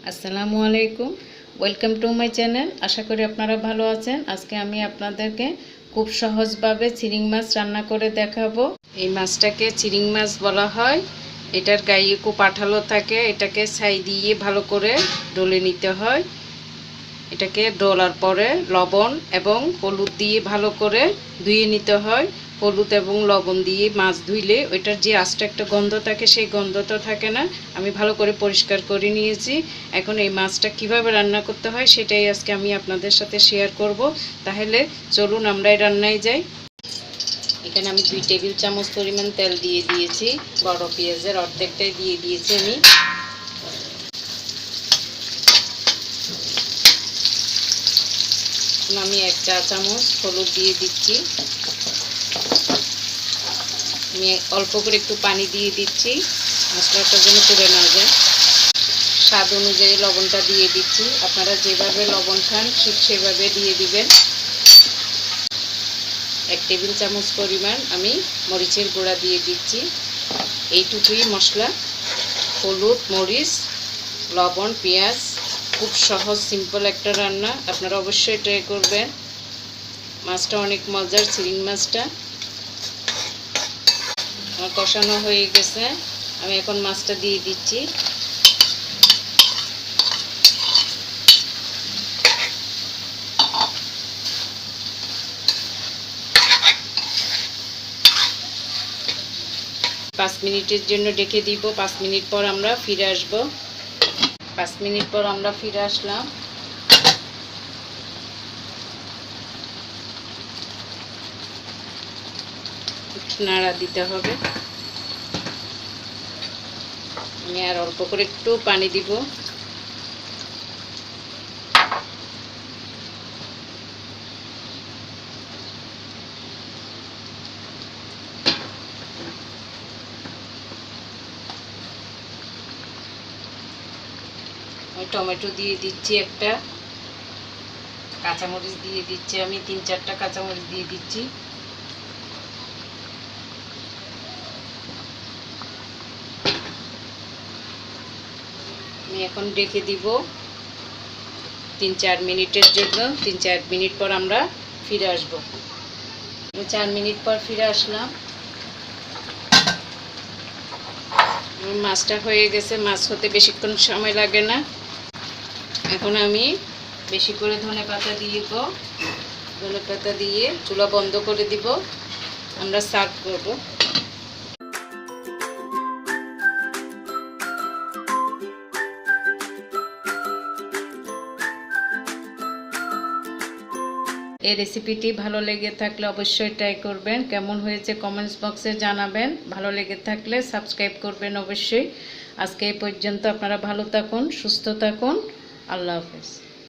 আসসালামু আলাইকুম, welcome to my channel. আশা করি আপনারা ভালো আছেন। আজকে আমি আপনাদেরকে খুব সহজভাবে চিংড়ি মাছ রান্না করে দেখাবো। এই মাছটাকে চিংড়ি মাছ বলা হয়। এটার গায়ে খুব আঠালো থাকে। এটাকে ছাই দিয়ে ভালো করে ডলে নিতে হয়। এটাকে ডলার পরে লবণ এবং হলুদ দিয়ে ভালো করে ধুয়ে নিতে হয়। হলুদ এবং লবণ দিয়ে মাছ ধুইলে ওইটার যে আস্তে একটা গন্ধ থাকে, সেই গন্ধটা থাকে না। আমি ভালো করে পরিষ্কার করে নিয়েছি। এখন এই মাছটা কিভাবে রান্না করতে হয় সেটাই আজকে আমি আপনাদের সাথে শেয়ার করব। তাহলে চলুন আমরা এই রান্নায় যাই। এখানে আমি 2 টেবিল চামচ পরিমাণ তেল দিয়ে দিয়েছি। বড় পেঁয়াজের অর্ধেকটাই দিয়ে দিয়েছি আমি। আমি 1 চা চামচ হলুদ দিয়ে দিচ্ছি। আমি অল্প করে একটু পানি দিয়ে দিচ্ছি, মশলাটা যেন পুড়ে না যায়। স্বাদ অনুযায়ী লবণটা দিয়ে দিচ্ছি। আপনারা যেভাবে লবণ খান ঠিক সেভাবে দিয়ে দিবেন। 1 টেবিল চামচ পরিমাণ আমি মরিচের গুঁড়া দিয়ে দিচ্ছি। এইটুকুই মশলা। হলুদ, মরিচ, লবণ, পেঁয়াজ, খুব সহজ সিম্পল একটা রান্না। আপনারা অবশ্যই ট্রাই করবেন। মাছটা অনেক মজার, চিংড়ি মাছটা। আমার কষানো হয়ে গেছে, আমি এখন মাছটা দিয়ে দিচ্ছি। পাঁচ মিনিটের জন্য ঢেকে দিব। 5 মিনিট পর আমরা ফিরে আসব। 5 মিনিট পর আমরা ফিরে আসলাম। নাড়া দিতে হবে। আমি আর অল্প করে একটু পানি দিব। টমেটো দিয়ে দিচ্ছি একটা, কাঁচামরিচ দিয়ে দিচ্ছি আমি 3-4টা কাঁচামরিচ দিয়ে দিচ্ছি। আমি এখন ঢেকে দিব 3-4 মিনিটের জন্য। 3-4 মিনিট পর আমরা ফিরে আসব। 4 মিনিট পর ফিরে আসলাম। মাছটা হয়ে গেছে। মাছ হতে বেশিক্ষণ সময় লাগে না। এখন আমি বেশি করে ধনেপাতা দিব। ধনেপাতা দিয়ে চুলা বন্ধ করে দিব। আমরা সার্ভ করব। এই রেসিপিটি ভালো লেগে থাকলে অবশ্যই ট্রাই করবেন। কেমন হয়েছে কমেন্টস বক্সে জানাবেন। ভালো লেগে থাকলে সাবস্ক্রাইব করবেন অবশ্যই। আজকে এই পর্যন্ত। আপনারা ভালো থাকুন, সুস্থ থাকুন। আল্লাহ হাফেজ।